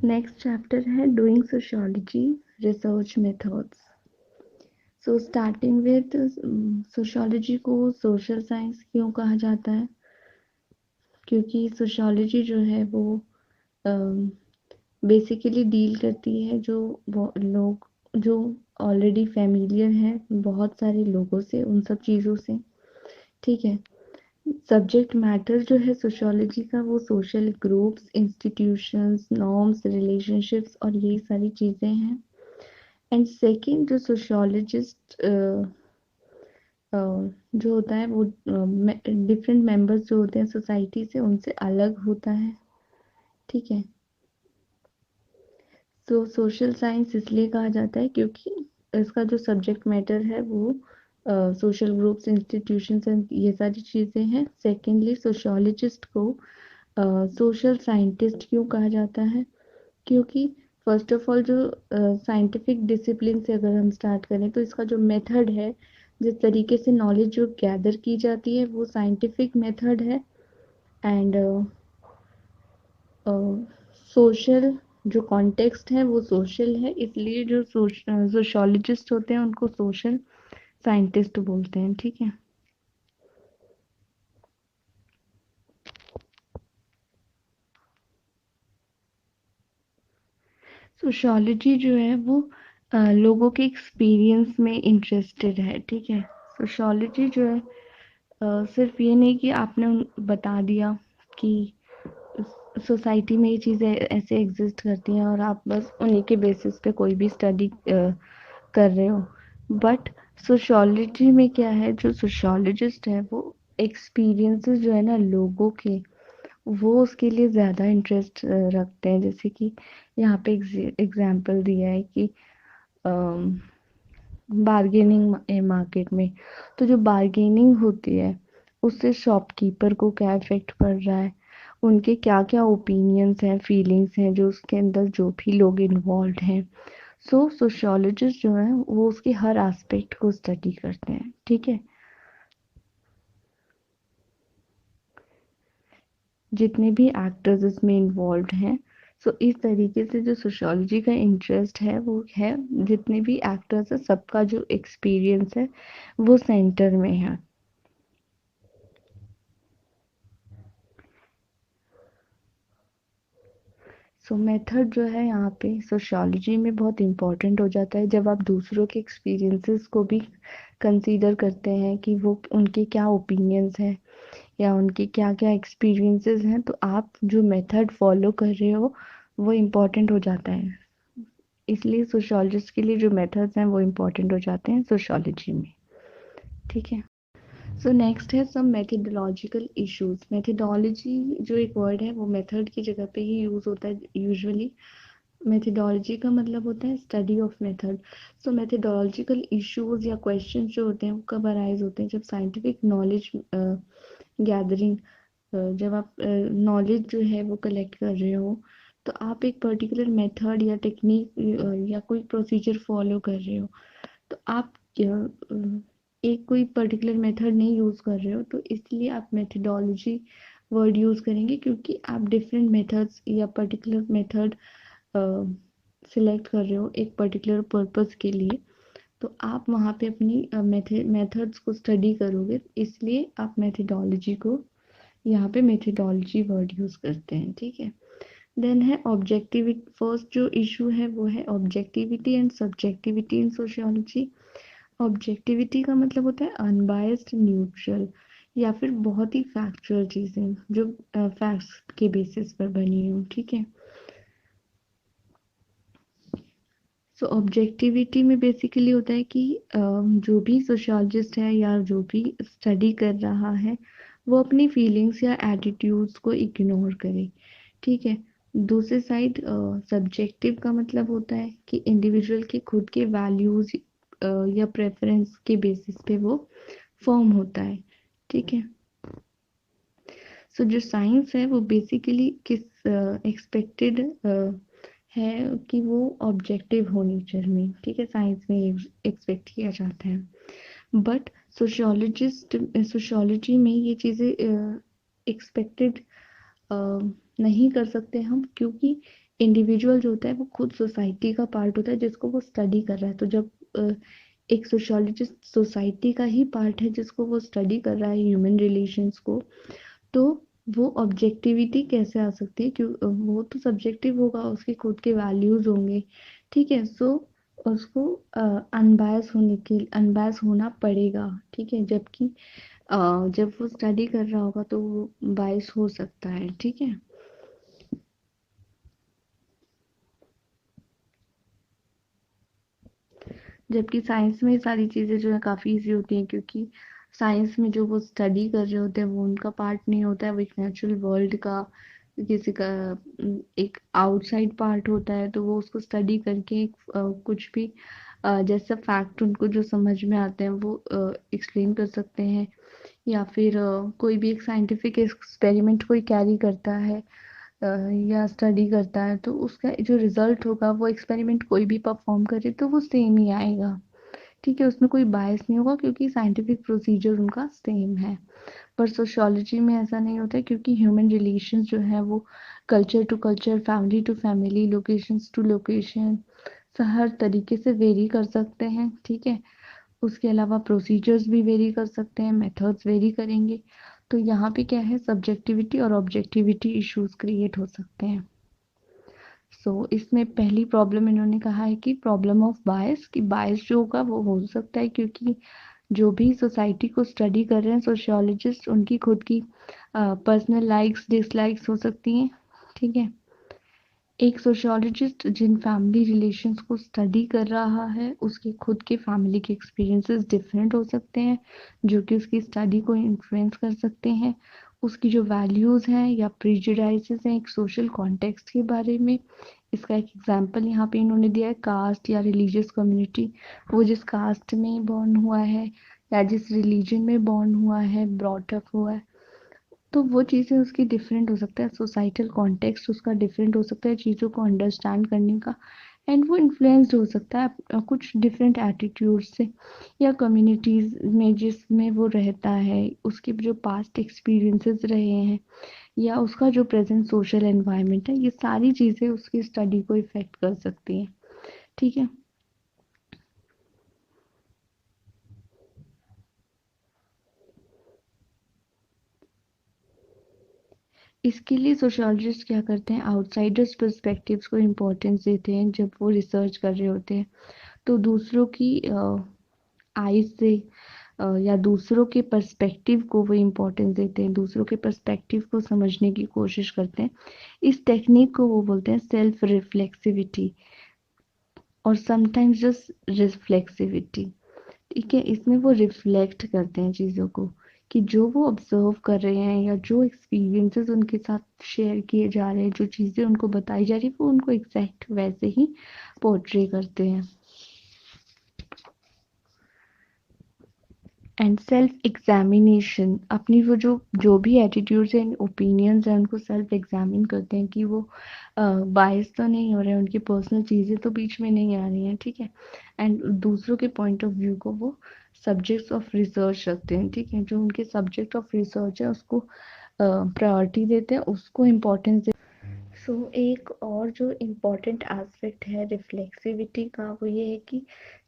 Next chapter है doing sociology research methods. So starting with sociology को social science क्यों कहा जाता है? क्योंकि सोशियोलॉजी जो है वो बेसिकली डील करती है जो लोग जो ऑलरेडी फैमिलियर हैं बहुत सारे लोगों से, उन सब चीज़ों से। ठीक है। सब्जेक्ट मैटर जो है सोशियोलॉजी का वो social groups, institutions, norms, relationships और यही सारी चीज़ें हैं। एंड सेकंड, जो सोशियोलॉजिस्ट जो होता है वो डिफरेंट मेंबर्स जो होते हैं सोसाइटी से, उनसे अलग होता है। ठीक है। तो सोशल साइंस इसलिए कहा जाता है क्योंकि इसका जो सब्जेक्ट मैटर है वो सोशल ग्रुप्स, इंस्टीट्यूशंस एंड ये सारी चीज़ें हैं। सेकेंडली, सोशियोलॉजिस्ट को सोशल साइंटिस्ट क्यों कहा जाता है? क्योंकि फर्स्ट ऑफ ऑल जो साइंटिफिक डिसिप्लिन से अगर हम स्टार्ट करें तो इसका जो मेथड है, जिस तरीके से नॉलेज जो गैदर की जाती है वो साइंटिफिक मेथड है। एंड सोशल जो कॉन्टेक्स्ट है वो सोशल है, इसलिए जो सोशोलॉजिस्ट होते हैं उनको सोशल साइंटिस्ट बोलते हैं। ठीक है। सोशोलॉजी जो है वो लोगों के एक्सपीरियंस में इंटरेस्टेड है। ठीक है। सोशोलॉजी जो है सिर्फ ये नहीं कि आपने बता दिया कि सोसाइटी में ये चीज़ें ऐसे एग्जिस्ट करती हैं और आप बस उन्हीं के बेसिस पे कोई भी स्टडी कर रहे हो। बट सोशोलॉजी में क्या है, जो सोशोलॉजिस्ट है वो एक्सपीरियंसेस जो है ना लोगों के, वो उसके लिए ज़्यादा इंटरेस्ट रखते हैं। जैसे कि यहाँ पे एग्जांपल दिया है कि बार्गेनिंग मार्केट में, तो जो बार्गेनिंग होती है उससे शॉपकीपर को क्या इफेक्ट पड़ रहा है, उनके क्या क्या ओपिनियंस हैं, फीलिंग्स हैं, जो उसके अंदर जो भी लोग इन्वॉल्व हैं। सो सोशियोलॉजिस्ट जो है वो उसके हर एस्पेक्ट को स्टडी करते हैं। ठीक है। जितने भी एक्टर्स इसमें इन्वॉल्व हैं, सो इस तरीके से जो सोशियोलॉजी का इंटरेस्ट है वो है जितने भी एक्टर्स हैं सबका जो एक्सपीरियंस है वो सेंटर में है। सो मेथड जो है यहाँ पे सोशियोलॉजी में बहुत इम्पोर्टेंट हो जाता है जब आप दूसरों के एक्सपीरियंसेस को भी कंसीडर करते हैं कि वो उनके क्या ओपिनियंस हैं या उनके क्या क्या एक्सपीरियंसेस हैं, तो आप जो मेथड फॉलो कर रहे हो वो इम्पोर्टेंट हो जाता है। इसलिए सोशियोलॉजिस्ट के लिए जो मेथड्स हैं वो इम्पोर्टेंट हो जाते हैं सोशियोलॉजी में। ठीक है। सो नेक्स्ट है सम मेथडोलॉजिकल इश्यूज। मेथडोलॉजी जो एक वर्ड है वो मेथड की जगह पे ही यूज होता है यूजुअली। मेथडोलॉजी का मतलब होता है study of method. So methodological issues या क्वेश्चन जो होते हैं वो कब अराइज होते हैं? जब साइंटिफिक नॉलेज गैदरिंग, जब आप नॉलेज जो है वो कलेक्ट कर रहे हो, तो आप एक पर्टिकुलर मेथड या टेक्निक या कोई प्रोसीजर फॉलो कर रहे हो, तो आप एक कोई पर्टिकुलर मेथड नहीं यूज़ कर रहे हो, तो इसलिए आप मेथडोलॉजी वर्ड यूज़ करेंगे क्योंकि आप डिफरेंट मेथड्स या पर्टिकुलर मेथड सिलेक्ट कर रहे हो एक पर्टिकुलर पर्पस के लिए। तो आप वहाँ पे अपनी मेथड्स को स्टडी करोगे, इसलिए आप मेथडोलॉजी को यहाँ पे मेथडोलॉजी वर्ड यूज़ करते हैं। ठीक है। देन है ऑब्जेक्टिविटी। फर्स्ट जो इशू है वो है objectivity and subjectivity in sociology. Objectivity का मतलब होता है अनबायस्ड, न्यूट्रल या फिर बहुत ही फैक्चुअल चीज़ें जो फैक्ट्स के बेसिस पर बनी हो। ठीक है। सो ऑब्जेक्टिविटी में बेसिकली होता है कि जो भी सोशियोलॉजिस्ट है या जो भी स्टडी कर रहा है वो अपनी फीलिंग्स या एटीट्यूड्स को इग्नोर करे। ठीक है। दूसरे साइड सब्जेक्टिव का मतलब होता है कि इंडिविजुअल के खुद के वैल्यूज या प्रेफरेंस के बेसिस पे वो फॉर्म होता है। ठीक है। सो जो साइंस है वो बेसिकली किस एक्सपेक्टेड है कि वो ऑब्जेक्टिव हो नेचर में। ठीक है। साइंस में एक्सपेक्ट किया जाता है। बट सोशियोलॉजी में ये चीज़ें एक्सपेक्टेड नहीं कर सकते हम, क्योंकि इंडिविजुअल जो होता है वो खुद सोसाइटी का पार्ट होता है जिसको वो स्टडी कर रहा है। तो जब एक सोशियोलॉजिस्ट सोसाइटी का ही पार्ट है जिसको वो स्टडी कर रहा है ह्यूमन रिलेशंस को, तो वो ऑब्जेक्टिविटी कैसे आ सकती है? क्यों वो तो सब्जेक्टिव होगा, उसके खुद के वैल्यूज होंगे, ठीक है। सो उसको अनबायस होना पड़ेगा, ठीक है। जबकि जब वो स्टडी कर रहा होगा तो वो बायस हो सकता है, ठीक है। जबकि साइंस में ये सारी चीज़ें जो है काफ़ी इजी होती हैं, क्योंकि साइंस में जो वो स्टडी कर रहे होते हैं वो उनका पार्ट नहीं होता है, वो एक नेचुरल वर्ल्ड का किसी का एक आउटसाइड पार्ट होता है। तो वो उसको स्टडी करके एक कुछ भी जैसा फैक्ट उनको जो समझ में आते हैं वो एक्सप्लेन कर सकते हैं। या फिर कोई भी एक साइंटिफिक एक्सपेरिमेंट कोई कैरी करता है अ, या स्टडी करता है, तो उसका जो रिजल्ट होगा वो एक्सपेरिमेंट कोई भी परफॉर्म करे तो वो सेम ही आएगा, ठीक है। उसमें कोई बायस नहीं होगा क्योंकि साइंटिफिक प्रोसीजर उनका सेम है। पर सोशियोलॉजी में ऐसा नहीं होता है, क्योंकि ह्यूमन रिलेशंस जो है वो culture to culture, family to family, locations to location हर तरीके से वेरी कर सकते हैं, ठीक है। उसके अलावा प्रोसीजर्स भी वेरी कर सकते हैं, मेथड्स वेरी करेंगे। तो यहाँ पे क्या है, सब्जेक्टिविटी और ऑब्जेक्टिविटी इश्यूज क्रिएट हो सकते हैं। इसमें पहली प्रॉब्लम इन्होंने कहा है कि प्रॉब्लम ऑफ बायस, कि बायस जो होगा वो हो सकता है क्योंकि जो भी सोसाइटी को स्टडी कर रहे हैं सोशियोलॉजिस्ट, उनकी खुद की पर्सनल लाइक्स डिसलाइक्स हो सकती हैं, ठीक है। एक सोशियोलॉजिस्ट जिन फैमिली रिलेशंस को स्टडी कर रहा है उसके खुद के फैमिली के एक्सपीरियंसेस डिफरेंट हो सकते हैं, जो कि उसकी स्टडी को इन्फ्लुएंस कर सकते हैं। उसकी जो वैल्यूज़ हैं या प्रीजुडाइसेस हैं एक सोशल कॉन्टेक्स्ट के बारे में। इसका एक एग्जांपल यहाँ पे इन्होंने दिया है, कास्ट या रिलीजियस कम्युनिटी। वो जिस कास्ट में बॉर्न हुआ है या जिस रिलीजन में बॉर्न हुआ है, ब्रॉट अप हुआ है, तो वो चीज़ें उसकी डिफरेंट हो सकता है, सोसाइटल कॉन्टेक्स्ट उसका डिफरेंट हो सकता है चीज़ों को अंडरस्टैंड करने का। एंड वो इन्फ्लुएंस्ड हो सकता है कुछ डिफरेंट एटीट्यूड से, या कम्युनिटीज़ में जिसमें वो रहता है उसके जो पास्ट एक्सपीरियंसेस रहे हैं, या उसका जो प्रेजेंट सोशल एनवायरनमेंट है, ये सारी चीज़ें उसकी स्टडी को इफ़ेक्ट कर सकती हैं, ठीक है। इसके लिए सोशियोलॉजिस्ट क्या करते हैं, आउटसाइडर्स पर्सपेक्टिव्स को इम्पोर्टेंस देते हैं जब वो रिसर्च कर रहे होते हैं। तो दूसरों की आइज से या दूसरों के पर्सपेक्टिव को वो इम्पोर्टेंस देते हैं, दूसरों के पर्सपेक्टिव को समझने की कोशिश करते हैं। इस टेक्निक को वो बोलते हैं सेल्फ रिफ्लेक्सिविटी, और समटाइम्स जस्ट रिफ्लेक्सिविटी, ठीक है। इसमें वो रिफ्लेक्ट करते हैं चीज़ों को, कि जो वो ऑब्जर्व कर रहे हैं या जो एक्सपीरियंसेस उनके साथ शेयर किए जा रहे हैं, जो चीज़ें उनको बताई जा रही है, वो उनको एग्जैक्ट वैसे ही पोर्ट्रे करते हैं। एंड सेल्फ एग्जामिनेशन, अपनी वो जो भी एटीट्यूड्स हैं ओपिनियंस हैं उनको सेल्फ एग्जामिन करते हैं कि वो बायस तो नहीं हो रहे हैं, उनकी पर्सनल चीज़ें तो बीच में नहीं आ रही हैं, ठीक है। एंड दूसरों के पॉइंट ऑफ व्यू को वो सब्जेक्ट्स ऑफ रिसर्च रखते हैं, ठीक है। जो उनके सब्जेक्ट ऑफ रिसर्च है उसको प्रायोरिटी देते हैं, उसको इम्पोर्टेंस। एक और जो इम्पोर्टेंट एस्पेक्ट है रिफ्लेक्सिविटी का वो ये है कि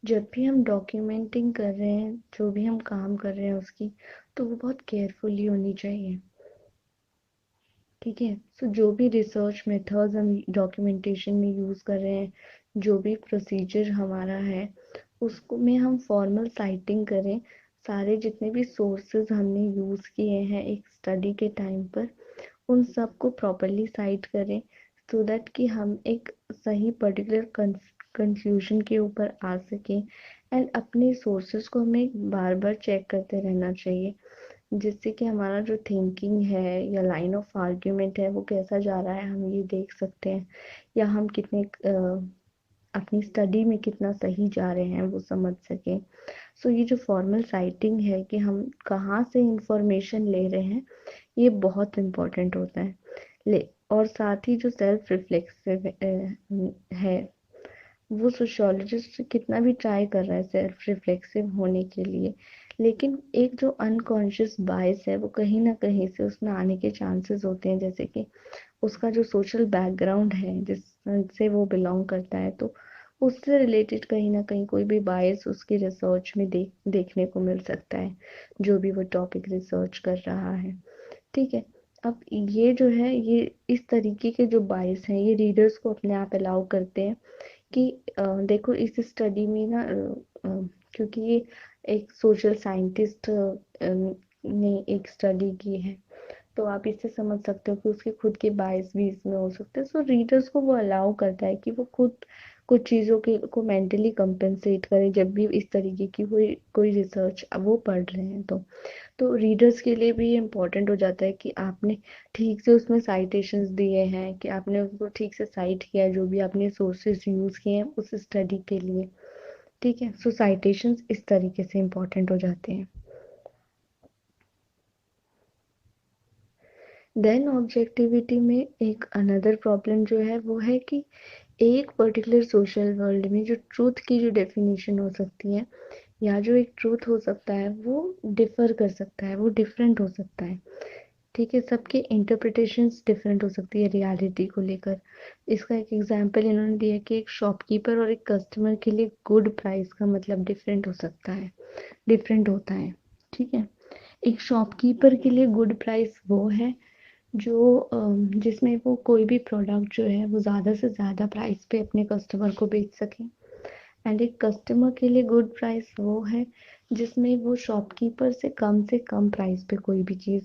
जब भी हम डॉक्यूमेंटिंग कर रहे हैं, जो भी हम काम कर रहे हैं उसकी, तो वो बहुत केयरफुली होनी चाहिए, ठीक है। जो भी रिसर्च मेथड्स हम डॉक्यूमेंटेशन में यूज़ कर रहे हैं, जो भी प्रोसीजर हमारा है, उसको में हम फॉर्मल साइटिंग करें। सारे जितने भी सोर्सेज हमने यूज़ किए हैं एक स्टडी के टाइम पर, उन सबको प्रॉपरली साइट करें, सो दैट कि हम एक सही पर्टिकुलर कंक्लूजन के ऊपर आ सकें। एंड अपने सोर्सेज को हमें बार बार चेक करते रहना चाहिए, जिससे कि हमारा जो थिंकिंग है या लाइन ऑफ आर्ग्यूमेंट है वो कैसा जा रहा है हम ये देख सकते हैं, या हम कितने अपनी स्टडी में कितना सही जा रहे हैं वो समझ सकें। ये जो फॉर्मल साइटिंग है कि हम कहाँ से इंफॉर्मेशन ले रहे हैं, ये बहुत इम्पोर्टेंट होता है। ले और साथ ही जो सेल्फ रिफ्लेक्सिव है, वो सोशियोलॉजिस्ट कितना भी ट्राई कर रहा है सेल्फ रिफ्लेक्सिव होने के लिए, लेकिन एक जो अनकॉन्शियस बायस है वो कहीं ना कहीं से उसमें आने के चांसेस होते हैं, जैसे कि उसका जो सोशल बैकग्राउंड है, जिस से वो बिलोंग करता है, तो उससे रिलेटेड कहीं ना कहीं कोई भी बायस उसकी रिसर्च में देखने को मिल सकता है, जो भी वो टॉपिक रिसर्च कर रहा है। ठीक है। अब ये जो है, ये इस तरीके के जो बायस हैं ये रीडर्स को अपने आप अलाउ करते हैं कि देखो इस स्टडी में ना क्योंकि ये एक सोशल साइंटिस्ट ने एक स्टडी की है, तो आप इससे समझ सकते हो कि उसके खुद के बायस भी इसमें हो सकते हैं। सो रीडर्स को वो अलाउ करता है कि वो खुद कुछ चीज़ों के को मेंटली कंपेंसेट करें जब भी इस तरीके की कोई कोई रिसर्च वो पढ़ रहे हैं। तो रीडर्स के लिए भी इम्पोर्टेंट हो जाता है कि आपने ठीक से उसमें साइटेशंस दिए हैं, कि आपने उसको ठीक से साइट किया है, जो भी आपने सोर्सेज यूज़ किए हैं उस स्टडी के लिए। ठीक है। सो साइटेशंस इस तरीके से इम्पोर्टेंट हो जाते हैं। देन ऑब्जेक्टिविटी में एक अनदर प्रॉब्लम जो है वो है कि एक पर्टिकुलर सोशल वर्ल्ड में जो ट्रूथ की जो डेफिनेशन हो सकती है, या जो एक ट्रूथ हो सकता है वो डिफर कर सकता है, वो डिफरेंट हो सकता है। ठीक है। सबके इंटरप्रिटेशंस डिफरेंट हो सकती है रियलिटी को लेकर। इसका एक एग्जांपल इन्होंने दिया कि एक शॉपकीपर और एक कस्टमर के लिए गुड प्राइस का मतलब डिफरेंट हो सकता है, डिफरेंट होता है। ठीक है। एक शॉपकीपर के लिए गुड प्राइस वो है जो जिसमें वो कोई भी प्रोडक्ट जो है वो ज़्यादा से ज़्यादा प्राइस पे अपने कस्टमर को बेच सके। एंड एक कस्टमर के लिए गुड प्राइस वो है जिसमें वो शॉपकीपर से कम प्राइस पे कोई भी चीज़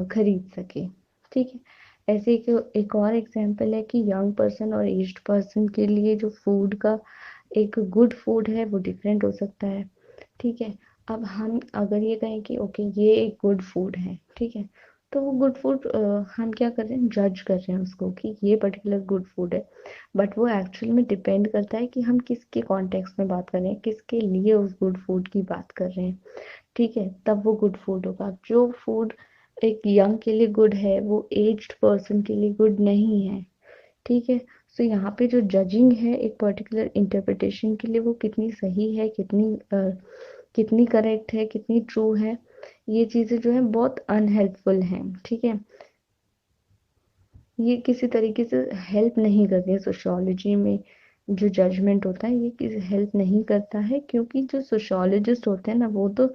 खरीद सके। ठीक है। ऐसे एक और एग्जांपल है कि यंग पर्सन और एज्ड पर्सन के लिए जो फूड का एक गुड फूड है वो डिफरेंट हो सकता है। ठीक है। अब हम अगर ये कहें कि ओके ये एक गुड फूड है, ठीक है, तो वो गुड फूड हम क्या कर रहे हैं, जज कर रहे हैं उसको कि ये पर्टिकुलर गुड फूड है। बट वो एक्चुअल में डिपेंड करता है कि हम किसके कॉन्टेक्स्ट में बात कर रहे हैं, किसके लिए उस गुड फूड की बात कर रहे हैं। ठीक है। तब वो गुड फूड होगा। जो फूड एक यंग के लिए गुड है वो एज्ड पर्सन के लिए गुड नहीं है। ठीक है। सो यहाँ पे जो जजिंग है एक पर्टिकुलर इंटरप्रिटेशन के लिए वो कितनी सही है, कितनी करेक्ट है, कितनी ट्रू है, ये चीज़ें जो है बहुत अनहेल्पफुल हैं। ठीक है। ये किसी तरीके से हेल्प नहीं करती है सोशियोलॉजी में। जो जजमेंट होता है ये किसी हेल्प नहीं करता है, क्योंकि जो सोशियोलॉजिस्ट होते हैं ना वो तो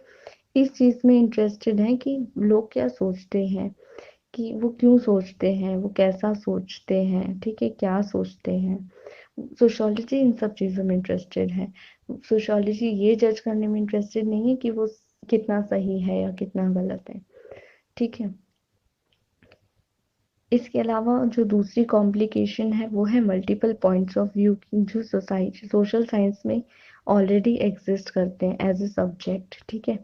इस चीज़ में इंटरेस्टेड हैं कि लोग क्या सोचते हैं, कि वो क्यों सोचते हैं, वो कैसा सोचते हैं, ठीक है, क्या सोचते हैं। सोशियोलॉजी इन सब चीज़ों में इंटरेस्टेड है। सोशियोलॉजी ये जज करने में इंटरेस्टेड नहीं है कि वो कितना सही है या कितना गलत है। ठीक है। इसके अलावा जो दूसरी कॉम्प्लिकेशन है वो है मल्टीपल पॉइंट्स ऑफ व्यू की, जो सोसाइटी सोशल साइंस में ऑलरेडी एग्जिस्ट करते हैं एज ए सब्जेक्ट। ठीक है।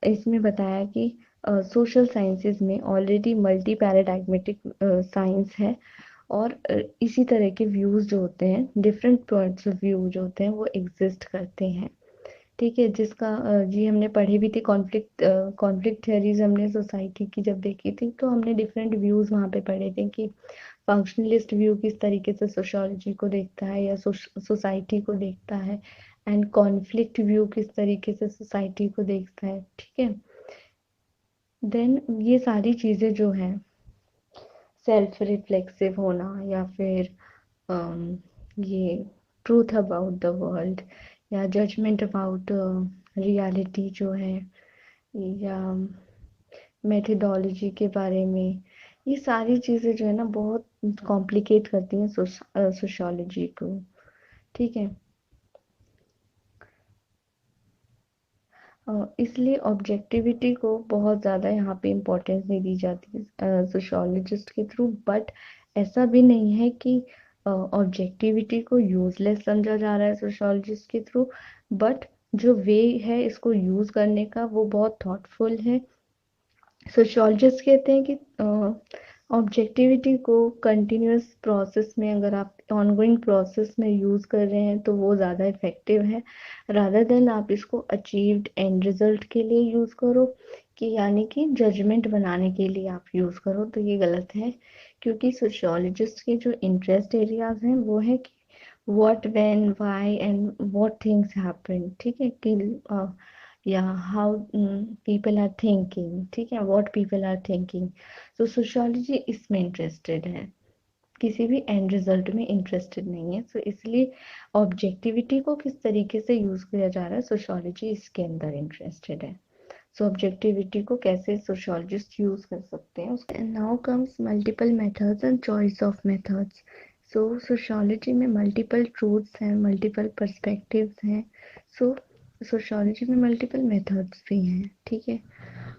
इसमें बताया कि सोशल साइंसेज में ऑलरेडी मल्टी पैराडाइग्मेटिक साइंस है, और इसी तरह के व्यूज जो होते हैं, डिफरेंट पॉइंट्स ऑफ व्यू जो होते हैं वो एग्जिस्ट करते हैं। ठीक है। जिसका जी हमने पढ़ी भी थी, कॉन्फ्लिक्ट थ्योरीज हमने सोसाइटी की जब देखी थी तो हमने डिफरेंट व्यूज वहाँ पे पढ़े थे कि फंक्शनलिस्ट व्यू किस तरीके से सोशियोलॉजी को देखता है या सोसाइटी को देखता है, एंड कॉन्फ्लिक्ट व्यू किस तरीके से सोसाइटी को देखता है। ठीक है। देन ये सारी चीज़ें जो हैं, सेल्फ रिफ्लेक्सिव होना, या फिर ये ट्रूथ अबाउट द वर्ल्ड, या जजमेंट अबाउट रियलिटी जो है, या मेथडोलॉजी के बारे में, ये सारी चीज़ें जो है ना बहुत कॉम्प्लिकेट करती हैं सोशियोलॉजी को। ठीक है। इसलिए ऑब्जेक्टिविटी को बहुत ज़्यादा यहाँ पे इम्पोर्टेंस नहीं दी जाती है सोशियोलॉजिस्ट के थ्रू। बट ऐसा भी नहीं है कि ऑब्जेक्टिविटी को यूजलेस समझा जा रहा है सोशियोलॉजिस्ट के थ्रू। बट जो वे है इसको यूज़ करने का वो बहुत थॉटफुल है। सोशियोलॉजिस्ट कहते हैं कि ऑब्जेक्टिविटी को कंटिन्यूअस प्रोसेस में, अगर आप ऑनगोइंग प्रोसेस में यूज़ कर रहे हैं तो वो ज़्यादा इफेक्टिव है, रादर देन आप इसको अचीव्ड एंड रिजल्ट के लिए यूज़ करो, कि यानी कि जजमेंट बनाने के लिए आप यूज़ करो, तो ये गलत है। क्योंकि सोशियोलॉजिस्ट के जो इंटरेस्ट एरियाज हैं वो है कि what, when, why and what things happen. ठीक है। कि या हाउ पीपल आर थिंकिंग। ठीक है। What people are thinking. तो सोशियोलॉजी इसमें इंटरेस्टेड है। किसी भी एंड रिजल्ट में इंटरेस्टेड नहीं है। सो इसलिए ऑब्जेक्टिविटी को किस तरीके से यूज किया जा रहा है, सोशियोलॉजी इसके अंदर इंटरेस्टेड है। सो ऑब्जेक्टिविटी को कैसे सोशियोलॉजिस्ट यूज कर सकते हैं उसके। Now comes multiple methods and choice of methods. So sociology में मल्टीपल ट्रूथ्स हैं, मल्टीपल पर्सपेक्टिव्स हैं। सो सोशियोलॉजी में मल्टीपल मेथड्स भी हैं, ठीक है।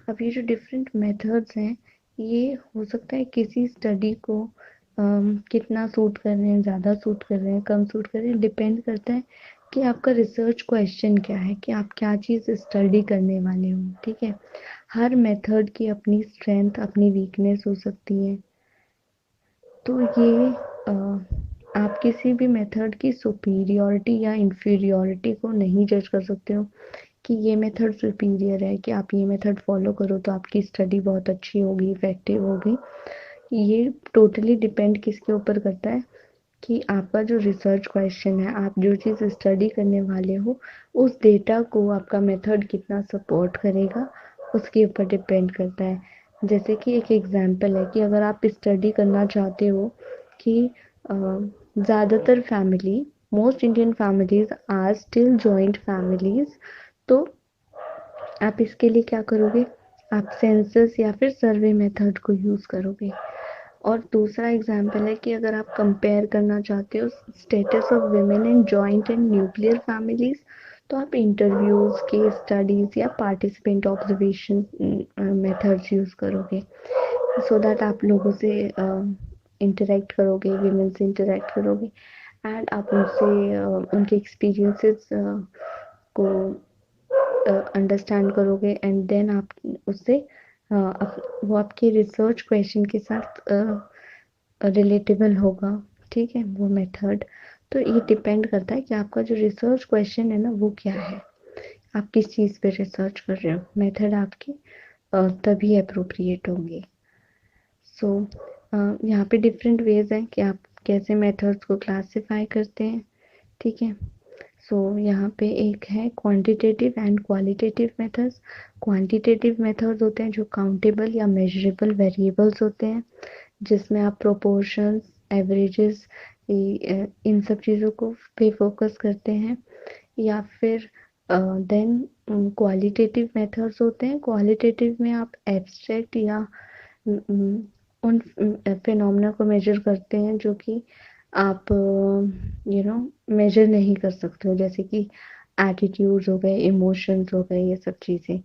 अब ये जो डिफरेंट मेथड्स हैं, ये हो सकता है किसी स्टडी को कितना सूट कर रहे हैं, ज़्यादा सूट कर रहे हैं, कम सूट कर रहे हैं, डिपेंड करता है कि आपका रिसर्च क्वेश्चन क्या है, कि आप क्या चीज़ स्टडी करने वाले हो, ठीक है। हर मेथड की अपनी स्ट्रेंथ, अपनी वीकनेस हो सकती है। तो ये आप किसी भी मेथड की सुपीरियॉरिटी या इंफीरियॉरिटी को नहीं जज कर सकते हो कि ये मेथड सुपीरियर है, कि आप ये मेथड फॉलो करो तो आपकी स्टडी बहुत अच्छी होगी, इफेक्टिव होगी। ये टोटली डिपेंड किसके ऊपर करता है कि आपका जो रिसर्च क्वेश्चन है, आप जो चीज़ स्टडी करने वाले हो, उस डेटा को आपका मेथड कितना सपोर्ट करेगा, उसके ऊपर डिपेंड करता है। जैसे कि एक एग्जांपल है कि अगर आप स्टडी करना चाहते हो कि ज़्यादातर family, most Indian families are still joint families, तो आप इसके लिए क्या करोगे, आप सेंसस या फिर सर्वे मेथड को यूज़ करोगे। और दूसरा एग्जाम्पल है कि अगर आप कंपेयर करना चाहते हो status of women in joint and nuclear families, तो आप इंटरव्यूज, केस स्टडीज या पार्टिसिपेंट ऑब्जर्वेशन मेथड्स यूज़ करोगे, सो दैट आप लोगों से इंटरेक्ट करोगे, विमेन से इंटरेक्ट करोगे, एंड आप उनसे उनके एक्सपीरियंसेस को अंडरस्टैंड करोगे, एंड देन आप उससे वो आपके रिसर्च क्वेश्चन के साथ रिलेटेबल होगा, ठीक है, वो मेथड। तो ये डिपेंड करता है कि आपका जो रिसर्च क्वेश्चन है ना, वो क्या है, आप किस चीज़ पे रिसर्च कर रहे हो, मेथड आपकी तभी अप्रोप्रिएट होंगे। सो यहाँ पे डिफरेंट वेज हैं कि आप कैसे मेथड्स को क्लासिफाई करते हैं, ठीक है। सो यहाँ पे एक है quantitative and qualitative methods. Quantitative methods होते हैं जो काउंटेबल या मेजरेबल वेरिएबल्स होते हैं, जिसमें आप प्रोपोर्शंस, एवरेजेस, इन सब चीज़ों को पे फोकस करते हैं। या फिर देन क्वालिटेटिव मेथड्स होते हैं, क्वालिटेटिव में आप एब्स्ट्रैक्ट या उन फिनोमेना को मेजर करते हैं जो कि आप मेजर नहीं कर सकते हो, जैसे कि एटीट्यूड्स हो गए, इमोशंस हो गए, ये सब चीज़ें,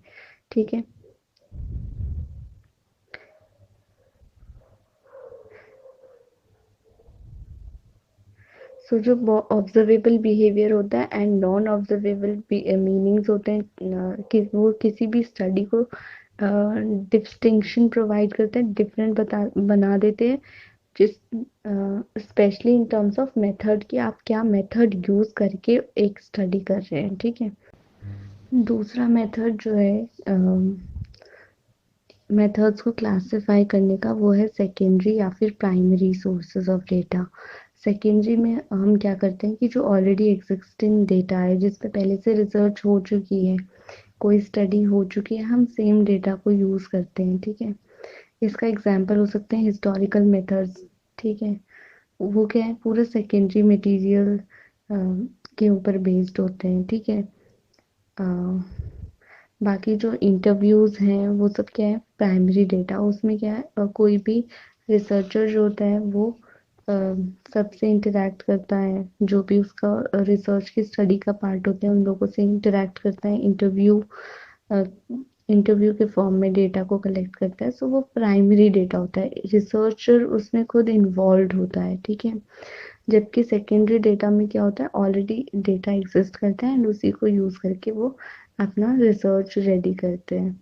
ठीक है। सो जो ऑब्जर्वेबल बिहेवियर होता है एंड नॉन ऑब्जर्वेबल मीनिंग्स होते हैं, कि वो किसी भी स्टडी को डिस्टिंक्शन प्रोवाइड करते हैं, डिफरेंट बना देते हैं, जिस specially in terms of method, कि आप क्या मेथड यूज़ करके एक स्टडी कर रहे हैं, ठीक है। दूसरा मेथड जो है मेथड्स को क्लासिफाई करने का, वो है सेकेंडरी या फिर primary sources of data. Secondary में हम क्या करते हैं कि जो ऑलरेडी एग्जिस्टिंग डेटा है, जिस पे पहले से रिसर्च हो चुकी है, कोई स्टडी हो चुकी है, हम सेम डेटा को यूज़ करते हैं, ठीक है। इसका एग्जांपल हो सकते हैं हिस्टोरिकल मेथड्स, ठीक है। वो क्या है, पूरे सेकेंडरी मटेरियल के ऊपर बेस्ड होते हैं, ठीक है। बाकी जो इंटरव्यूज़ हैं वो सब क्या है, प्राइमरी डेटा, उसमें क्या है, कोई भी रिसर्चर जो होता है वो अ, सबसे इंटरेक्ट करता है, जो भी उसका रिसर्च की स्टडी का पार्ट होते हैं उन लोगों से इंटरेक्ट करता है, इंटरव्यू के फॉर्म में डेटा को कलेक्ट करता है। सो वो प्राइमरी डेटा होता है, रिसर्चर उसमें खुद इन्वॉल्व होता है, ठीक है। जबकि सेकेंडरी डेटा में क्या होता है, ऑलरेडी डेटा एग्जिस्ट करता है एंड उसी को यूज़ करके वो अपना रिसर्च रेडी करते हैं।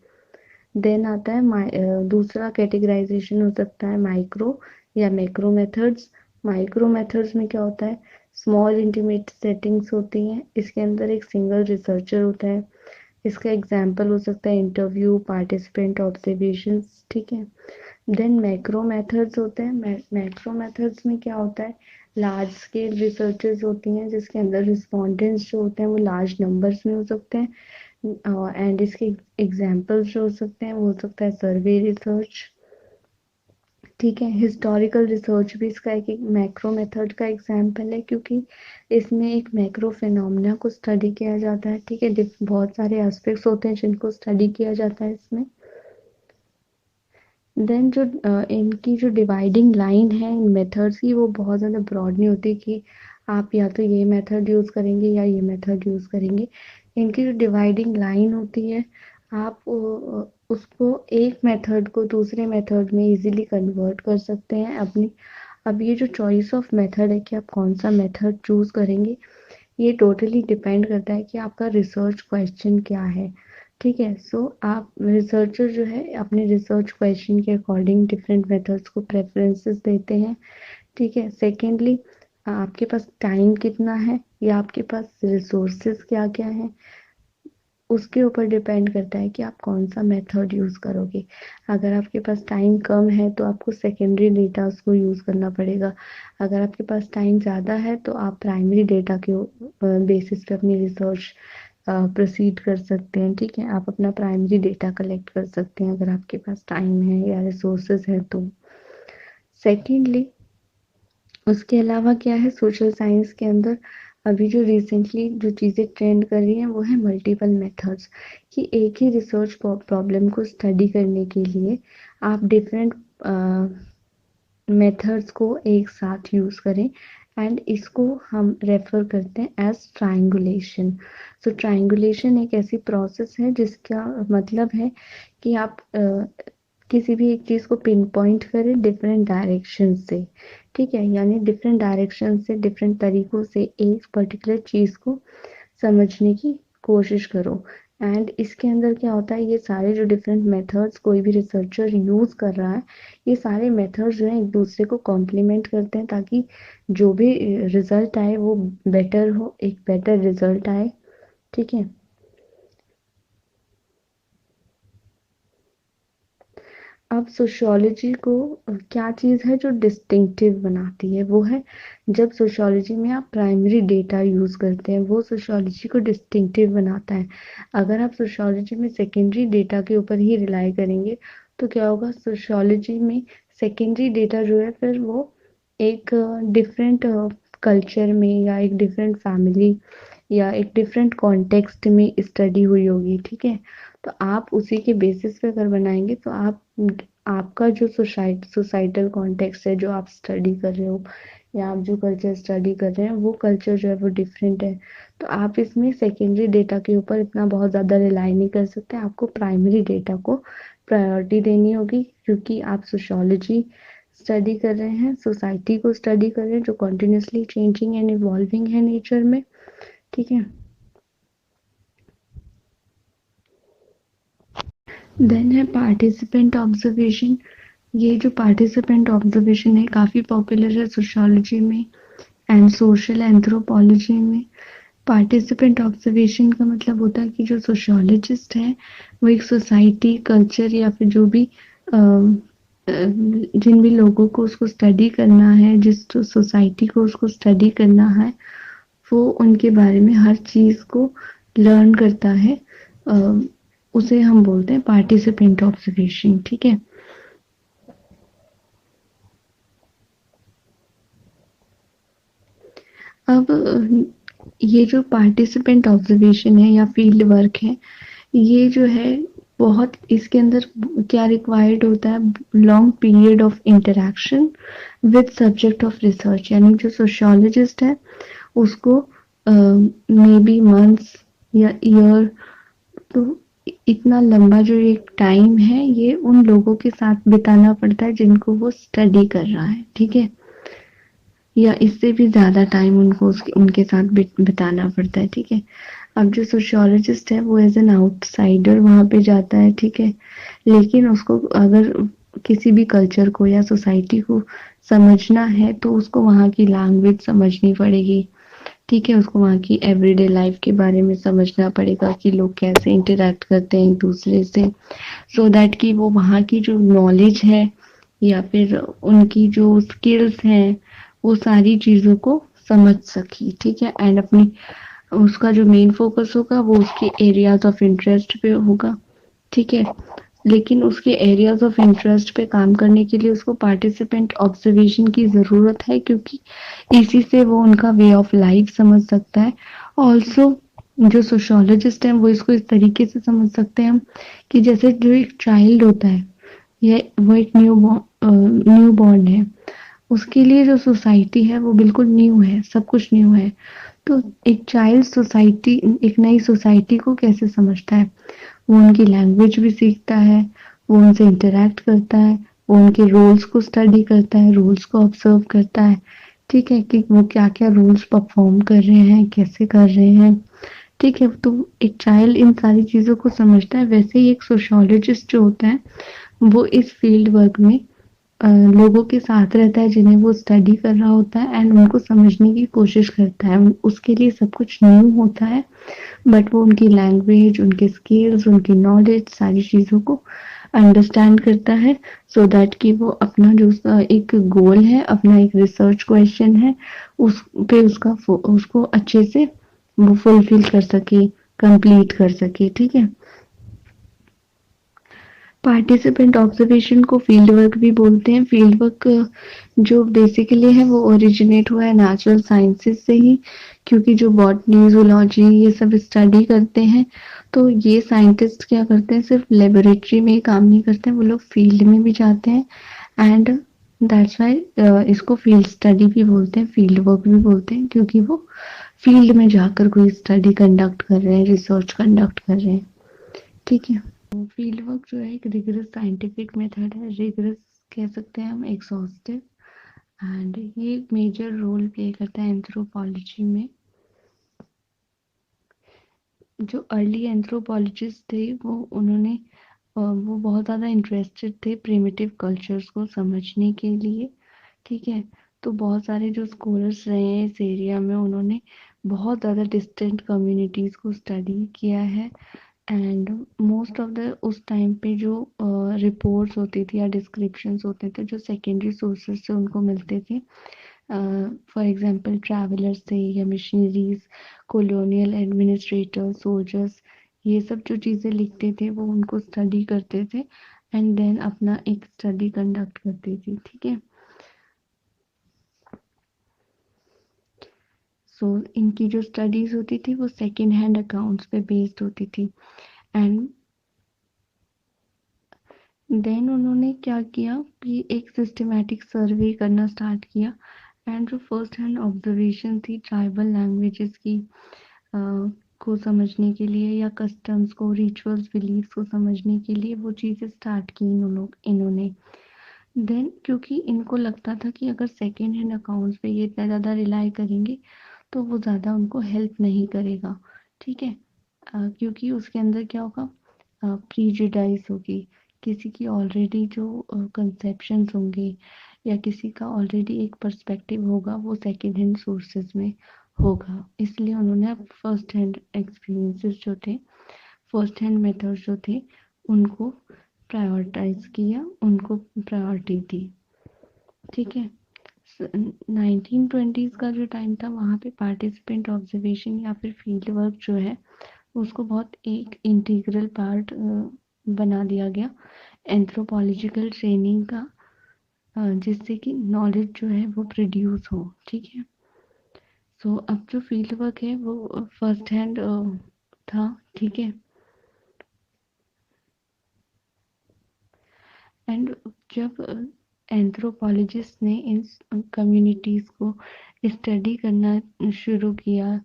देन आता है दूसरा कैटेगराइजेशन हो सकता है माइक्रो या मैक्रो मेथड्स। माइक्रो मेथड्स में क्या होता है, स्मॉल इंटीमेट सेटिंग्स होती हैं, इसके अंदर एक सिंगल रिसर्चर होता है। इसका एग्जाम्पल हो सकता है इंटरव्यू, पार्टिसिपेंट ऑब्जर्वेशंस, ठीक है। देन मैक्रो मेथड्स होते हैं, मैक्रो मेथड्स में क्या होता है, लार्ज स्केल रिसर्चेस होती हैं, जिसके अंदर रिस्पोंडेंट्स जो होते हैं वो लार्ज नंबर्स में हो सकते हैं, एंड इसके एग्जाम्पल्स जो हो सकते हैं वो हो सकता है सर्वे रिसर्च, ठीक है। हिस्टोरिकल रिसर्च भी इसका एक मैक्रो मेथड का एग्जाम्पल है, क्योंकि इसमें एक मैक्रो फिनोमिना को स्टडी किया जाता है। ठीक है, बहुत सारे एस्पेक्ट्स होते हैं जिनको स्टडी किया जाता है इसमें। देन जो इनकी जो डिवाइडिंग लाइन है इन मेथड्स की, वो बहुत ज़्यादा ब्रॉड नहीं होती कि आप या तो ये मेथड यूज़ करेंगे या ये मेथड यूज़ करेंगे। इनकी जो डिवाइडिंग लाइन होती है, आप उसको एक मेथड को दूसरे मेथड में इजीली कन्वर्ट कर सकते हैं अपनी। अब ये जो चॉइस ऑफ मेथड है कि आप कौन सा मेथड चूज़ करेंगे, ये टोटली डिपेंड करता है कि आपका रिसर्च क्वेश्चन क्या है। ठीक है, सो आप रिसर्चर जो है अपने रिसर्च क्वेश्चन के अकॉर्डिंग डिफरेंट मेथड्स को प्रेफरेंसेस देते हैं। ठीक है, सेकेंडली आपके पास टाइम कितना है या आपके पास रिसोर्सेज क्या क्या हैं, उसके ऊपर डिपेंड करता है कि आप कौन सा मेथड यूज़ करोगे। अगर आपके पास टाइम कम है तो आपको सेकेंडरी डेटा उसको यूज़ करना पड़ेगा। अगर आपके पास टाइम ज़्यादा है तो आप प्राइमरी डेटा के बेसिस पे अपनी रिसर्च प्रोसीड कर सकते हैं। ठीक है, आप अपना प्राइमरी डेटा कलेक्ट कर सकते हैं अगर आपके पास टाइम है या रिसोर्सेज है तो। सेकेंडली उसके अलावा क्या है, सोशल साइंस के अंदर अभी जो रिसेंटली जो चीज़ें ट्रेंड कर रही हैं वो है मल्टीपल मेथड्स, कि एक ही रिसर्च प्रॉब्लम को स्टडी करने के लिए आप डिफरेंट मेथड्स को एक साथ यूज़ करें। एंड इसको हम रेफर करते हैं एज ट्रायंगुलेशन। सो ट्रायंगुलेशन एक ऐसी प्रोसेस है जिसका मतलब है कि आप किसी भी एक चीज़ को पिन पॉइंट करें डिफरेंट डायरेक्शन से। ठीक है, यानी डिफरेंट डायरेक्शन से डिफरेंट तरीकों से एक पर्टिकुलर चीज़ को समझने की कोशिश करो। एंड इसके अंदर क्या होता है, ये सारे जो डिफरेंट मेथड्स कोई भी रिसर्चर यूज़ कर रहा है, ये सारे मेथड्स जो हैं एक दूसरे को कॉम्प्लीमेंट करते हैं ताकि जो भी रिजल्ट आए वो बेटर हो, एक बेटर रिजल्ट आए। ठीक है, अब सोशियोलॉजी को क्या चीज़ है जो डिस्टिंक्टिव बनाती है, वो है जब सोशियोलॉजी में आप प्राइमरी डेटा यूज़ करते हैं, वो सोशियोलॉजी को डिस्टिंक्टिव बनाता है। अगर आप सोशियोलॉजी में सेकेंडरी डेटा के ऊपर ही रिलाई करेंगे तो क्या होगा, सोशियोलॉजी में सेकेंडरी डेटा जो है फिर वो एक डिफरेंट कल्चर में या एक डिफरेंट फैमिली या एक डिफरेंट कॉन्टेक्स्ट में स्टडी हुई होगी। ठीक है, तो आप उसी के बेसिस पे अगर बनाएंगे तो आप आपका जो सोसाइटल कॉन्टेक्स्ट है जो आप स्टडी कर रहे हो या आप जो कल्चर स्टडी कर रहे हैं वो कल्चर जो है वो डिफरेंट है। तो आप इसमें सेकेंडरी डेटा के ऊपर इतना बहुत ज़्यादा रिलाई नहीं कर सकते, आपको प्राइमरी डेटा को प्रायोरिटी देनी होगी, क्योंकि आप सोशियोलॉजी स्टडी कर रहे हैं, सोसाइटी को स्टडी कर रहे हैं जो कॉन्टिन्यूसली चेंजिंग एंड इवॉल्विंग है नेचर में। ठीक है, देन है पार्टिसिपेंट ऑब्जर्वेशन। ये जो पार्टिसिपेंट ऑब्जर्वेशन है काफ़ी पॉपुलर है सोशियोलॉजी में एंड सोशल एंथ्रोपोलॉजी में। पार्टिसिपेंट ऑब्जर्वेशन का मतलब होता है कि जो सोशियोलॉजिस्ट है वो एक सोसाइटी कल्चर या फिर जो भी जिन भी लोगों को उसको स्टडी करना है, जिस सोसाइटी को उसको स्टडी करना है, वो उनके बारे में हर चीज़ को लर्न करता है। उसे हम बोलते हैं पार्टिसिपेंट ऑब्जर्वेशन। ठीक है, अब ये जो पार्टिसिपेंट ऑब्जर्वेशन है या फील्ड वर्क है, ये जो है बहुत इसके अंदर क्या रिक्वायर्ड होता है, long period of interaction with subject of research. यानी जो सोशियोलॉजिस्ट है उसको मे बी मंथ्स या ईयर, तो इतना लंबा जो एक टाइम है ये उन लोगों के साथ बिताना पड़ता है जिनको वो स्टडी कर रहा है। ठीक है, या इससे भी ज़्यादा टाइम उनको उनके साथ बिताना पड़ता है। ठीक है, अब जो सोशियोलॉजिस्ट है वो एज एन आउटसाइडर वहाँ पे जाता है। ठीक है, लेकिन उसको अगर किसी भी कल्चर को या सोसाइटी को समझना है तो उसको वहाँ की लैंग्वेज समझनी पड़ेगी। ठीक है, उसको वहाँ की एवरीडे लाइफ के बारे में समझना पड़ेगा कि लोग कैसे इंटरेक्ट करते हैं एक दूसरे से, सो दैट कि वो वहाँ की जो नॉलेज है या फिर उनकी जो स्किल्स हैं वो सारी चीज़ों को समझ सकी। ठीक है, एंड अपनी उसका जो मेन फोकस होगा वो उसके एरियाज ऑफ इंटरेस्ट पे होगा। ठीक है, लेकिन उसके एरियाज ऑफ इंटरेस्ट पे काम करने के लिए उसको पार्टिसिपेंट ऑब्जर्वेशन की ज़रूरत है, क्योंकि इसी से वो उनका वे ऑफ लाइफ समझ सकता है। ऑल्सो जो सोशियोलॉजिस्ट हैं वो इसको इस तरीके से समझ सकते हैं हम, कि जैसे जो एक चाइल्ड होता है, या वो एक न्यू बॉर्न है, उसके लिए जो सोसाइटी है वो बिल्कुल न्यू है, सब कुछ न्यू है। तो एक चाइल्ड सोसाइटी, एक नई सोसाइटी को कैसे समझता है? वो उनकी लैंग्वेज भी सीखता है, वो उनसे इंटरैक्ट करता है, वो उनके रोल्स को स्टडी करता है, रूल्स को ऑब्जर्व करता है, ठीक है, कि वो क्या क्या रूल्स परफॉर्म कर रहे हैं, कैसे कर रहे हैं, ठीक है। तो एक चाइल्ड इन सारी चीज़ों को समझता है। वैसे ही एक सोशियोलॉजिस्ट जो होता है वो इस फील्ड वर्क में लोगों के साथ रहता है जिन्हें वो स्टडी कर रहा होता है, एंड उनको समझने की कोशिश करता है। उसके लिए सब कुछ न्यू होता है, बट वो उनकी लैंग्वेज, उनके स्किल्स, उनकी नॉलेज, सारी चीज़ों को अंडरस्टैंड करता है, सो दैट कि वो अपना जो उसका एक गोल है, अपना एक रिसर्च क्वेश्चन है, उस पे उसको अच्छे से वो फुलफिल कर सके, कंप्लीट कर सके, ठीक है। पार्टिसिपेंट ऑब्जर्वेशन को फील्ड वर्क भी बोलते हैं। फील्ड वर्क जो बेसिकली है वो ओरिजिनेट हुआ है नेचुरल साइंसेस से ही, क्योंकि जो बॉटनी, जूलॉजी ये सब स्टडी करते हैं, तो ये साइंटिस्ट क्या करते हैं, सिर्फ लेबोरेटरी में ही काम नहीं करते हैं, वो लोग फील्ड में भी जाते हैं। एंड दैट्स वाई इसको फील्ड स्टडी भी बोलते हैं, फील्ड वर्क भी बोलते हैं, क्योंकि वो फील्ड में जाकर कोई स्टडी कंडक्ट कर रहे हैं, रिसर्च कंडक्ट कर रहे हैं, ठीक है। फील्ड वर्क जो है एक रिगरस साइंटिफिक मेथड है, रिगरस कह सकते हैं हम, एग्जॉस्टिव, एंड ये एक मेजर रोल प्ले करता है एंथ्रोपोलॉजी में। जो अर्ली एंथ्रोपोलॉजिस्ट थे वो बहुत ज़्यादा इंटरेस्टेड थे प्रिमिटिव कल्चर्स को समझने के लिए, ठीक है। तो बहुत सारे जो स्कॉलर्स रहे हैं इस एरिया में, उन्होंने बहुत ज़्यादा डिस्टेंट कम्युनिटीज़ को स्टडी किया है। एंड मोस्ट ऑफ द उस टाइम पे जो रिपोर्ट्स होती थी या डिस्क्रिप्शंस होते थे जो सेकेंडरी सोर्सेज से उनको मिलते थे, फॉर एग्जांपल ट्रैवलर्स थे या मिशनरीज, कॉलोनियल एडमिनिस्ट्रेटर, सोल्जर्स, ये सब जो चीज़ें लिखते थे वो उनको स्टडी करते थे, एंड देन अपना एक स्टडी कंडक्ट करते थे, ठीक है। सो इनकी जो स्टडीज होती थी वो सेकेंड हैंड अकाउंट्स पे बेस्ड होती थी। एंड देन उन्होंने क्या किया कि एक सिस्टमैटिक सर्वे करना स्टार्ट किया, एंड जो फर्स्ट हैंड ऑब्जर्वेशन थी ट्राइबल लैंग्वेजेस की को समझने के लिए, या कस्टम्स को, रिचुअल्स, बिलीफ्स को समझने के लिए वो चीज़ें स्टार्ट की इन्होंने। देन क्योंकि इनको लगता था कि अगर सेकेंड हैंड अकाउंट्स पे ये इतना ज़्यादा रिलाई करेंगे तो वो ज़्यादा उनको हेल्प नहीं करेगा, ठीक है। क्योंकि उसके अंदर क्या होगा, प्रीजुडाइज होगी, किसी की ऑलरेडी जो कंसेप्शंस होंगे, या किसी का ऑलरेडी एक पर्सपेक्टिव होगा वो सेकेंड हैंड सोर्सेज में होगा। इसलिए उन्होंने अब फर्स्ट हैंड एक्सपीरियंसेस जो थे, फर्स्ट हैंड मेथड्स जो थे, उनको प्रायोरिटाइज किया, उनको प्रायोरिटी दी, ठीक है। 1920s का जो टाइम था वहाँ पे पार्टिसिपेंट ऑब्जर्वेशन या फिर फील्ड वर्क जो है उसको बहुत एक इंटीग्रल पार्ट बना दिया गया एंथ्रोपोलॉजिकल ट्रेनिंग का, जिससे कि नॉलेज जो है वो प्रोड्यूस हो, ठीक है। सो अब जो फील्ड वर्क है वो फर्स्ट हैंड था, ठीक है। एंड जब एंथ्रोपोलॉजिस्ट ने इन कम्युनिटीज़ को स्टडी करना शुरू किया,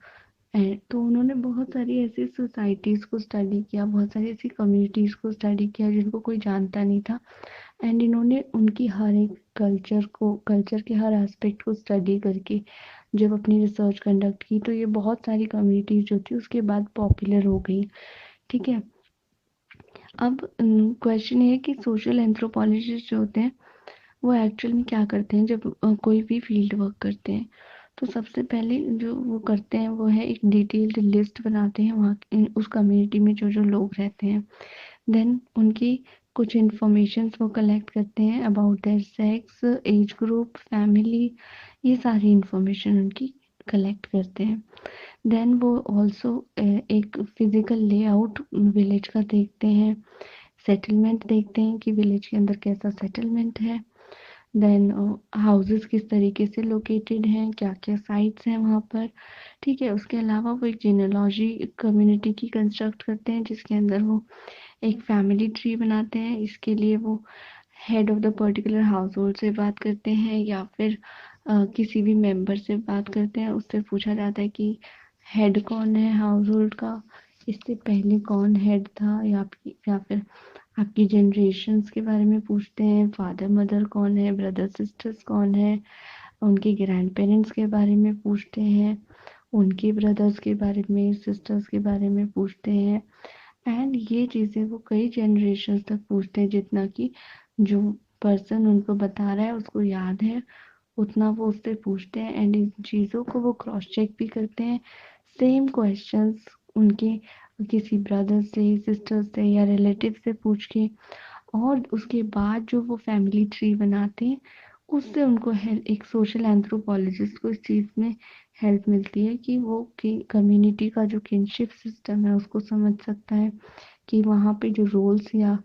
तो उन्होंने बहुत सारी ऐसी सोसाइटीज़ को स्टडी किया, बहुत सारी ऐसी कम्युनिटीज़ को स्टडी किया जिनको कोई जानता नहीं था, एंड इन्होंने उनकी हर एक कल्चर के हर एस्पेक्ट को स्टडी करके जब अपनी रिसर्च कंडक्ट की, तो ये बहुत सारी कम्युनिटीज़ जो थी उसके बाद पॉपुलर हो गई, ठीक है। अब क्वेश्चन ये है कि सोशल एंथ्रोपोलॉजिस्ट जो होते हैं वो एक्चुअल में क्या करते हैं जब कोई भी फील्ड वर्क करते हैं। तो सबसे पहले जो वो करते हैं वो है एक डिटेल्ड लिस्ट बनाते हैं वहाँ उस कम्युनिटी में जो जो लोग रहते हैं। देन उनकी कुछ इंफॉर्मेशंस वो कलेक्ट करते हैं about their sex, age group, family, ये सारी इंफॉर्मेशन उनकी कलेक्ट करते हैं। देन वो ऑल्सो एक फिजिकल लेआउट विलेज का देखते हैं, सेटलमेंट देखते हैं कि विलेज के अंदर कैसा सेटलमेंट है। देन हाउसेस किस तरीके से लोकेटेड हैं, क्या क्या साइट्स हैं वहाँ पर। ठीक है, उसके अलावा वो एक जीनेलॉजी कम्युनिटी की कंस्ट्रक्ट करते हैं, जिसके अंदर वो एक फैमिली ट्री बनाते हैं। इसके लिए वो head of the particular house hold से बात करते हैं, या फिर किसी भी मेंबर से बात करते हैं। उससे पूछा जाता है कि हेड कौन है हाउस होल्ड का, इससे पहले कौन हेड था, या फिर आपकी जनरेशन्स के बारे में पूछते हैं, फादर मदर कौन है, ब्रदर सिस्टर्स कौन है, उनके ग्रैंड पेरेंट्स के बारे में पूछते हैं, उनके ब्रदर्स के बारे में, सिस्टर्स के बारे में पूछते हैं। एंड ये चीज़ें वो कई जनरेशन्स तक पूछते हैं, जितना कि जो पर्सन उनको बता रहा है उसको याद है उतना वो उससे पूछते हैं। एंड इन चीज़ों को वो क्रॉस चेक भी करते हैं, सेम क्वेश्चंस उनके किसी ब्रदर से, सिस्टर से या रिलेटिव से पूछ के। और उसके बाद जो वो फैमिली ट्री बनाते हैं, उससे उनको हेल्प, एक सोशल एंथ्रोपोलॉजिस्ट को इस चीज़ में हेल्प मिलती है कि वो कि कम्युनिटी का जो किनशिप सिस्टम है उसको समझ सकता है, कि वहाँ पे जो रोल्स या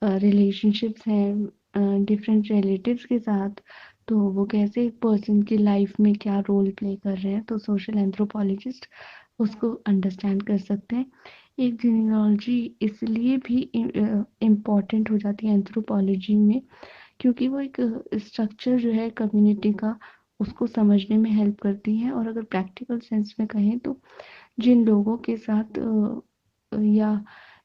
रिलेशनशिप्स हैं डिफरेंट रिलेटिव्स के साथ, तो वो कैसे एक पर्सन की लाइफ में क्या रोल प्ले कर रहे हैं, तो सोशल एंथ्रोपोलॉजिस्ट उसको अंडरस्टैंड कर सकते हैं। एक जीनियोलॉजी इसलिए भी इम्पॉर्टेंट हो जाती है एंथ्रोपोलॉजी में, क्योंकि वो एक स्ट्रक्चर जो है कम्युनिटी का उसको समझने में हेल्प करती है। और अगर प्रैक्टिकल सेंस में कहें तो जिन लोगों के साथ या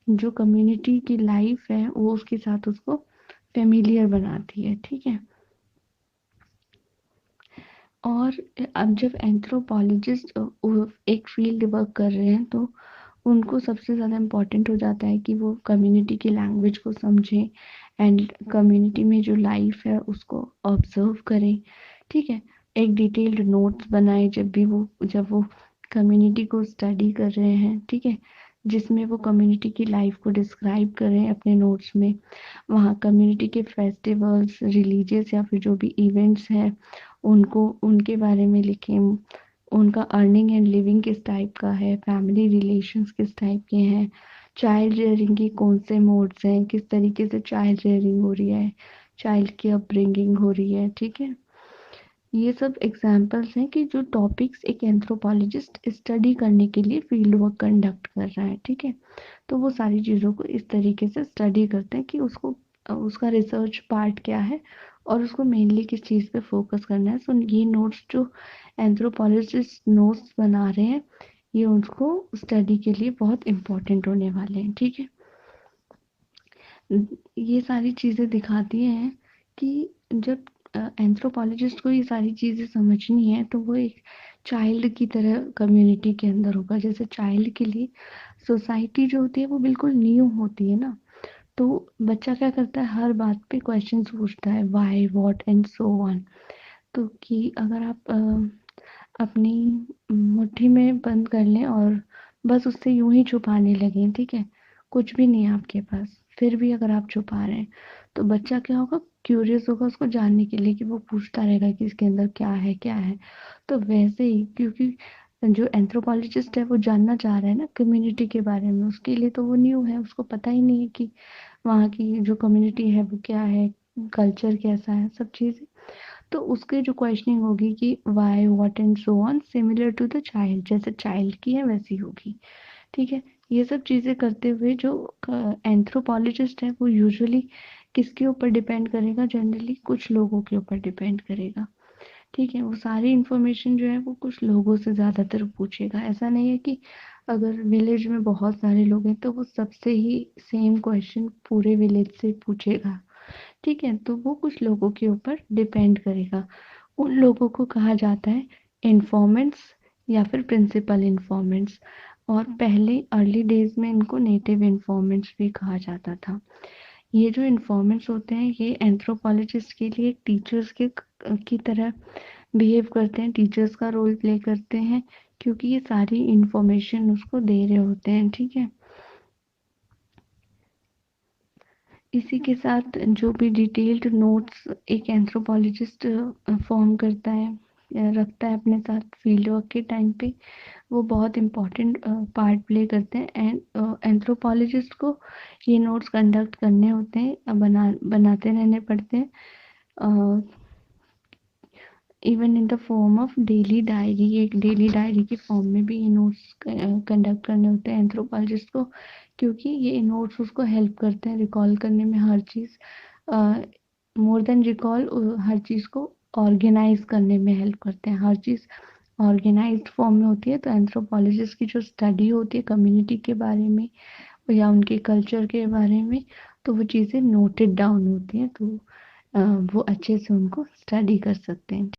जो कम्युनिटी की लाइफ है वो उसके साथ उसको फेमिलियर बनाती है। ठीक है, और अब जब एंथ्रोपोलॉजिस्ट एक फील्ड वर्क कर रहे हैं, तो उनको सबसे ज़्यादा इम्पोर्टेंट हो जाता है कि वो कम्युनिटी की लैंग्वेज को समझें एंड कम्युनिटी में जो लाइफ है उसको ऑब्जर्व करें। ठीक है, एक डिटेल्ड नोट्स बनाएं जब वो कम्युनिटी को स्टडी कर रहे हैं। ठीक है, जिसमें वो कम्युनिटी की लाइफ को डिस्क्राइब करें अपने नोट्स में। वहाँ कम्युनिटी के फेस्टिवल्स, रिलीजियस या फिर जो भी इवेंट्स हैं उनको उनके बारे में लिखें। उनका अर्निंग एंड लिविंग किस टाइप का है, फैमिली रिलेशंस किस टाइप के हैं, चाइल्ड रेयरिंग के कौन से मोड्स हैं, किस तरीके से चाइल्ड रेयरिंग हो रही है, चाइल्ड की अपब्रिंगिंग हो रही है। ठीक है, ये सब एग्जाम्पल्स हैं कि जो टॉपिक्स एक एंथ्रोपोलॉजिस्ट स्टडी करने के लिए फील्ड वर्क कंडक्ट कर रहा है। ठीक है, तो वो सारी चीज़ों को इस तरीके से स्टडी करते हैं कि उसको उसका रिसर्च पार्ट क्या है और उसको मेनली किस चीज़ पे फोकस करना है। सो ये नोट्स जो एंथ्रोपोलॉजिस्ट नोट्स बना रहे हैं, ये उनको स्टडी के लिए बहुत इम्पोर्टेंट होने वाले हैं। ठीक है, ये सारी चीज़ें दिखाती हैं कि जब एंथ्रोपोलॉजिस्ट को ये सारी चीज़ें समझनी है, तो वो एक चाइल्ड की तरह कम्युनिटी के अंदर होगा। जैसे चाइल्ड के लिए सोसाइटी जो होती है वो बिल्कुल न्यू होती है ना, तो बच्चा क्या करता है, हर बात पे क्वेश्चंस पूछता है, why, what and so on. तो कि अगर आप अपनी मुट्ठी में बंद कर लें और बस उससे यूं ही छुपाने लगें, ठीक है, कुछ भी नहीं है आपके पास, फिर भी अगर आप छुपा रहे हैं, तो बच्चा क्या होगा, क्यूरियस होगा उसको जानने के लिए, कि वो पूछता रहेगा कि इसके अंदर क्या है क्या है। तो वैसे ही, क्योंकि जो एंथ्रोपोलॉजिस्ट है वो जानना चाह रहा है ना कम्युनिटी के बारे में, उसके लिए तो वो न्यू है, उसको पता ही नहीं है कि वहाँ की जो कम्युनिटी है वो क्या है, कल्चर कैसा है, सब चीज़ें। तो उसकी जो क्वेश्चनिंग होगी कि why, what and so on, similar to the child, जैसे चाइल्ड की है वैसी होगी। ठीक है, ये सब चीज़ें करते हुए जो एंथ्रोपोलॉजिस्ट है वो यूजुअली किसके ऊपर डिपेंड करेगा, जनरली कुछ लोगों के ऊपर डिपेंड करेगा। ठीक है, वो सारी इन्फॉर्मेशन जो है वो कुछ लोगों से ज़्यादातर पूछेगा। ऐसा नहीं है कि अगर विलेज में बहुत सारे लोग हैं तो वो सबसे ही सेम क्वेश्चन पूरे विलेज से पूछेगा। ठीक है, तो वो कुछ लोगों के ऊपर डिपेंड करेगा। उन लोगों को कहा जाता है इन्फॉर्मेंट्स या फिर प्रिंसिपल इन्फॉर्मेंट्स, और पहले अर्ली डेज में इनको नेटिव इन्फॉर्मेंट्स भी कहा जाता था। ये जो इन्फॉर्मेंट्स होते हैं ये एंथ्रोपोलॉजिस्ट के लिए टीचर्स के की तरह बिहेव करते हैं, टीचर्स का रोल प्ले करते हैं, क्योंकि ये सारी इन्फॉर्मेशन उसको दे रहे होते हैं। ठीक है, इसी के साथ जो भी डिटेल्ड नोट्स एक एंथ्रोपोलॉजिस्ट फॉर्म करता है या रखता है अपने साथ फील्ड वर्क के टाइम पे, वो बहुत इम्पोर्टेंट पार्ट प्ले करते हैं। एंड एंथ्रोपोलॉजिस्ट को ये नोट्स कंडक्ट करने होते हैं, बनाते रहने पड़ते हैं, even in the form of daily diary. एक डेली डायरी के फॉर्म में भी ये नोट्स कंडक्ट करने होते हैं एंथ्रोपोलॉजिस्ट को, क्योंकि ये नोट्स उसको हेल्प करते हैं रिकॉल करने में हर चीज़, मोर देन रिकॉल, हर चीज़ को ऑर्गेनाइज करने में हेल्प करते हैं। हर चीज़ ऑर्गेनाइज्ड फॉर्म में होती है, तो एंथ्रोपोलॉजिस्ट की जो स्टडी होती है कम्युनिटी के बारे में या उनके कल्चर के बारे में, तो वो चीज़ें नोटेड डाउन होती हैं, तो वो अच्छे से उनको स्टडी कर सकते हैं।